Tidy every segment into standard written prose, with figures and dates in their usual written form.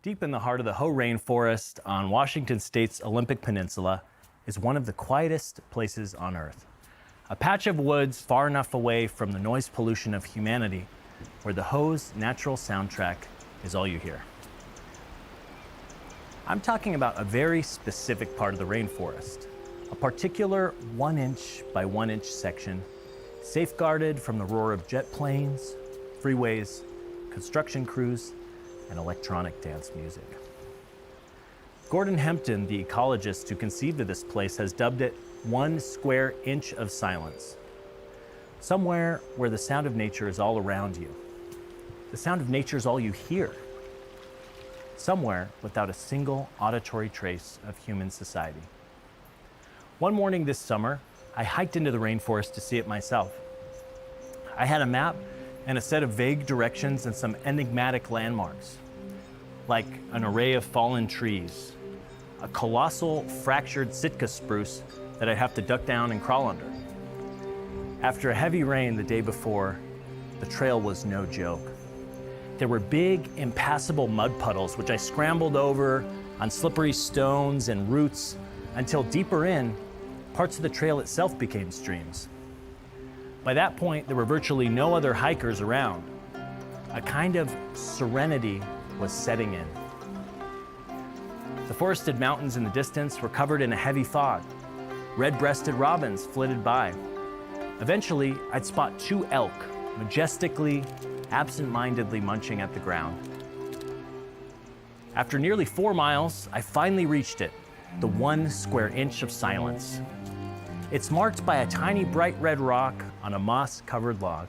Deep in the heart of the Hoh rainforest on Washington State's Olympic Peninsula is one of the quietest places on Earth. A patch of woods far enough away from the noise pollution of humanity where the Hoh's natural soundtrack is all you hear. I'm talking about a very specific part of the rainforest, a particular 1-inch by 1-inch section, safeguarded from the roar of jet planes, freeways, construction crews, and electronic dance music. Gordon Hempton, the ecologist who conceived of this place, has dubbed it 1 square inch of silence. Somewhere where the sound of nature is all around you. The sound of nature is all you hear. Somewhere without a single auditory trace of human society. One morning this summer, I hiked into the rainforest to see it myself. I had a map and a set of vague directions and some enigmatic landmarks, like an array of fallen trees, a colossal fractured Sitka spruce that I'd have to duck down and crawl under. After a heavy rain the day before, the trail was no joke. There were big, impassable mud puddles which I scrambled over on slippery stones and roots until deeper in, parts of the trail itself became streams. By that point, there were virtually no other hikers around. A kind of serenity was setting in. The forested mountains in the distance were covered in a heavy fog. Red-breasted robins flitted by. Eventually, I'd spot 2 elk, majestically, absent-mindedly munching at the ground. After nearly 4 miles, I finally reached it, the 1 square inch of silence. It's marked by a tiny bright red rock on a moss-covered log.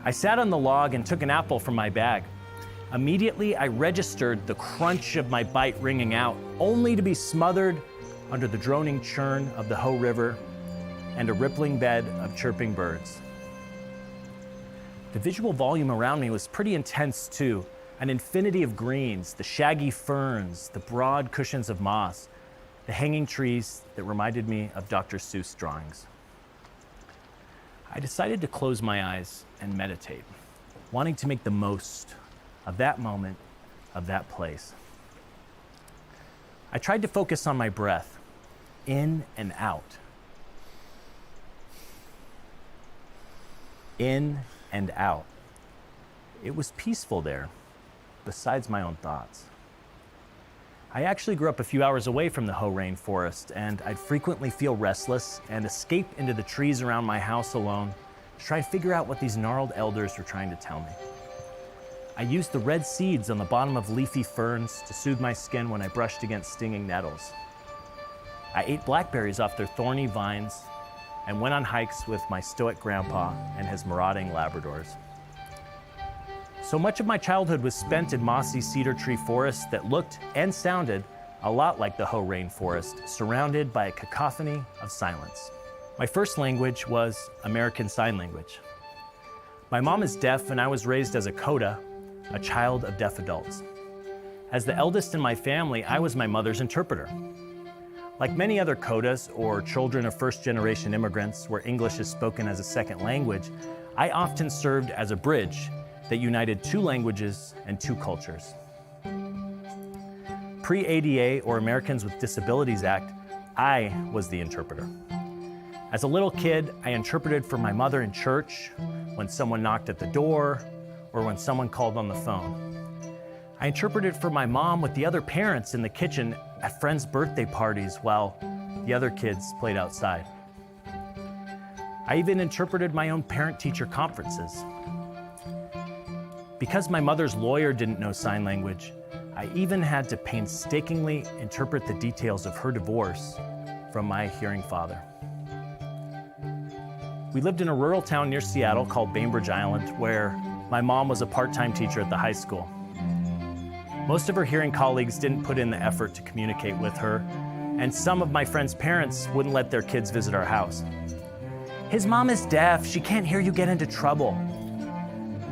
I sat on the log and took an apple from my bag. Immediately, I registered the crunch of my bite ringing out, only to be smothered under the droning churn of the Hoh River and a rippling bed of chirping birds. The visual volume around me was pretty intense too, an infinity of greens, the shaggy ferns, the broad cushions of moss, the hanging trees that reminded me of Dr. Seuss drawings. I decided to close my eyes and meditate, wanting to make the most of that moment, of that place. I tried to focus on my breath, in and out. In and out. It was peaceful there, besides my own thoughts. I actually grew up a few hours away from the Hoh rainforest, and I'd frequently feel restless and escape into the trees around my house alone to try to figure out what these gnarled elders were trying to tell me. I used the red seeds on the bottom of leafy ferns to soothe my skin when I brushed against stinging nettles. I ate blackberries off their thorny vines and went on hikes with my stoic grandpa and his marauding Labradors. So much of my childhood was spent in mossy cedar tree forests that looked and sounded a lot like the Hoh rainforest, surrounded by a cacophony of silence. My first language was American Sign Language. My mom is deaf and I was raised as a coda, a child of deaf adults. As the eldest in my family, I was my mother's interpreter. Like many other codas or children of first-generation immigrants where English is spoken as a second language, I often served as a bridge that united 2 languages and 2 cultures. Pre-ADA, or Americans with Disabilities Act, I was the interpreter. As a little kid, I interpreted for my mother in church, when someone knocked at the door, or when someone called on the phone. I interpreted for my mom with the other parents in the kitchen at friends' birthday parties while the other kids played outside. I even interpreted my own parent-teacher conferences. Because my mother's lawyer didn't know sign language, I even had to painstakingly interpret the details of her divorce from my hearing father. We lived in a rural town near Seattle called Bainbridge Island, where my mom was a part-time teacher at the high school. Most of her hearing colleagues didn't put in the effort to communicate with her, and some of my friends' parents wouldn't let their kids visit our house. "His mom is deaf, she can't hear you get into trouble."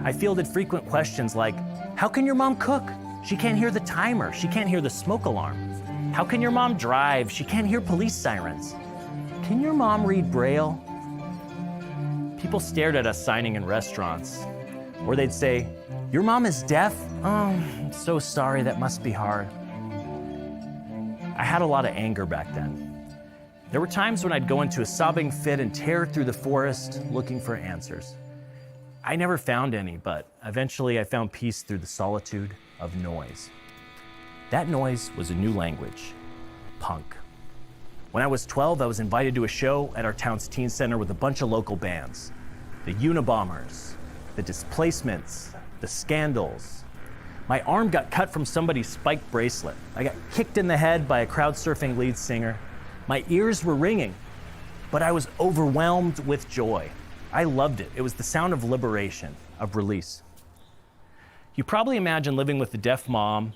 I fielded frequent questions like, "How can your mom cook? She can't hear the timer, she can't hear the smoke alarm. How can your mom drive? She can't hear police sirens. Can your mom read Braille?" People stared at us signing in restaurants. Or they'd say, "Your mom is deaf? Oh, I'm so sorry, that must be hard." I had a lot of anger back then. There were times when I'd go into a sobbing fit and tear through the forest looking for answers. I never found any, but eventually I found peace through the solitude of noise. That noise was a new language, punk. When I was 12, I was invited to a show at our town's teen center with a bunch of local bands. The Unabombers, the Displacements, the Scandals. My arm got cut from somebody's spiked bracelet. I got kicked in the head by a crowd surfing lead singer. My ears were ringing, but I was overwhelmed with joy. I loved it. It was the sound of liberation, of release. You probably imagine living with a deaf mom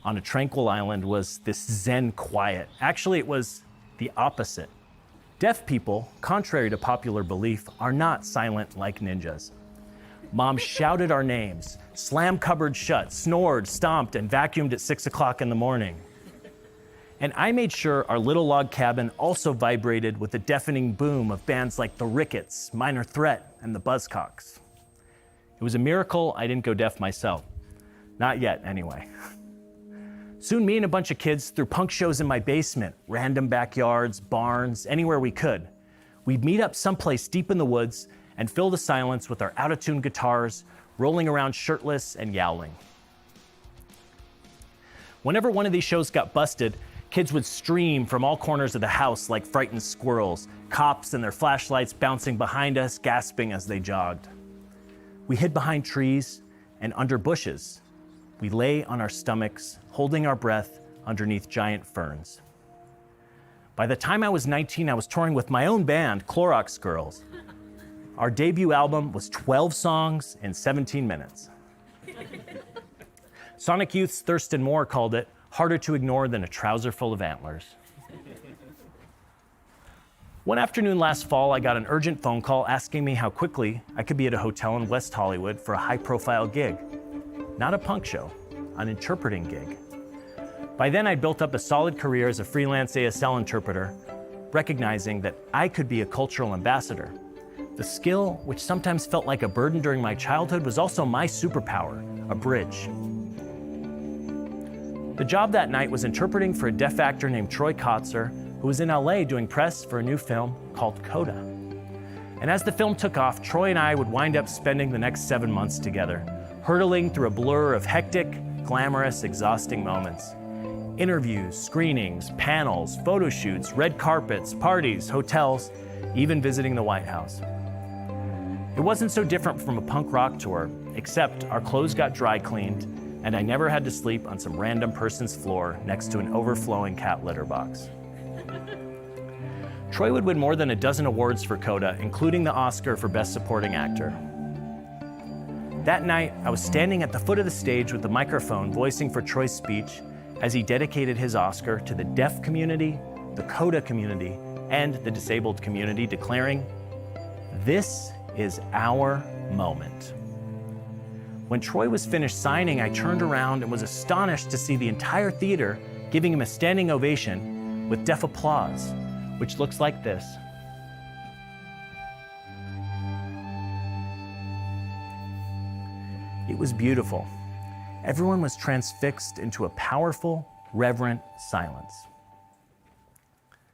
on a tranquil island was this Zen quiet. Actually, it was the opposite. Deaf people, contrary to popular belief, are not silent like ninjas. Mom shouted our names, slammed cupboards shut, snored, stomped, and vacuumed at 6 o'clock in the morning. And I made sure our little log cabin also vibrated with the deafening boom of bands like the Ricketts, Minor Threat, and the Buzzcocks. It was a miracle I didn't go deaf myself. Not yet, anyway. Soon me and a bunch of kids threw punk shows in my basement, random backyards, barns, anywhere we could. We'd meet up someplace deep in the woods and fill the silence with our out-of-tune guitars, rolling around shirtless and yowling. Whenever one of these shows got busted, kids would stream from all corners of the house like frightened squirrels, cops and their flashlights bouncing behind us, gasping as they jogged. We hid behind trees and under bushes. We lay on our stomachs, holding our breath underneath giant ferns. By the time I was 19, I was touring with my own band, Clorox Girls. Our debut album was 12 songs in 17 minutes. Sonic Youth's Thurston Moore called it harder to ignore than a trouser full of antlers. One afternoon last fall, I got an urgent phone call asking me how quickly I could be at a hotel in West Hollywood for a high-profile gig. Not a punk show, an interpreting gig. By then, I'd built up a solid career as a freelance ASL interpreter, recognizing that I could be a cultural ambassador. The skill, which sometimes felt like a burden during my childhood, was also my superpower, a bridge. The job that night was interpreting for a deaf actor named Troy Kotzer, who was in LA doing press for a new film called Coda. And as the film took off, Troy and I would wind up spending the next 7 months together, hurtling through a blur of hectic, glamorous, exhausting moments. Interviews, screenings, panels, photo shoots, red carpets, parties, hotels, even visiting the White House. It wasn't so different from a punk rock tour, except our clothes got dry cleaned, and I never had to sleep on some random person's floor next to an overflowing cat litter box. Troy would win more than a dozen awards for Coda, including the Oscar for Best Supporting Actor. That night, I was standing at the foot of the stage with the microphone voicing for Troy's speech as he dedicated his Oscar to the deaf community, the Coda community, and the disabled community, declaring, "This is our moment." When Troy was finished signing, I turned around and was astonished to see the entire theater giving him a standing ovation with deaf applause, which looks like this. It was beautiful. Everyone was transfixed into a powerful, reverent silence.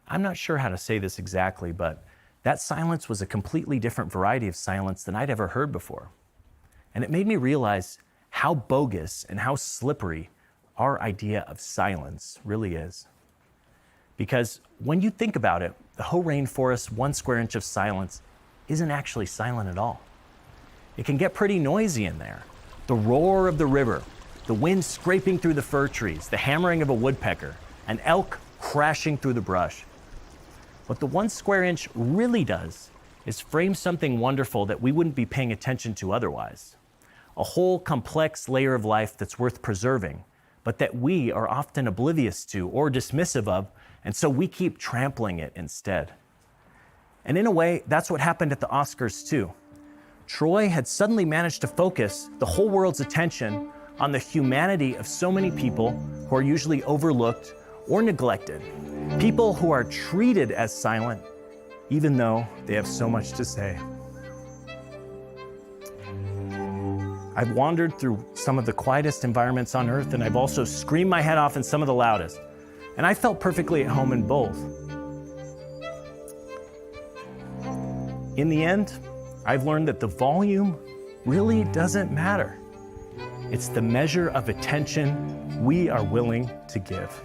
I'm not sure how to say this exactly, but that silence was a completely different variety of silence than I'd ever heard before. And it made me realize how bogus and how slippery our idea of silence really is. Because when you think about it, the whole rainforest's 1 square inch of silence isn't actually silent at all. It can get pretty noisy in there. The roar of the river, the wind scraping through the fir trees, the hammering of a woodpecker, an elk crashing through the brush. What the 1 square inch really does is frame something wonderful that we wouldn't be paying attention to otherwise. A whole complex layer of life that's worth preserving, but that we are often oblivious to or dismissive of, and so we keep trampling it instead. And in a way, that's what happened at the Oscars too. Troy had suddenly managed to focus the whole world's attention on the humanity of so many people who are usually overlooked or neglected. People who are treated as silent, even though they have so much to say. I've wandered through some of the quietest environments on Earth, and I've also screamed my head off in some of the loudest. And I felt perfectly at home in both. In the end, I've learned that the volume really doesn't matter. It's the measure of attention we are willing to give.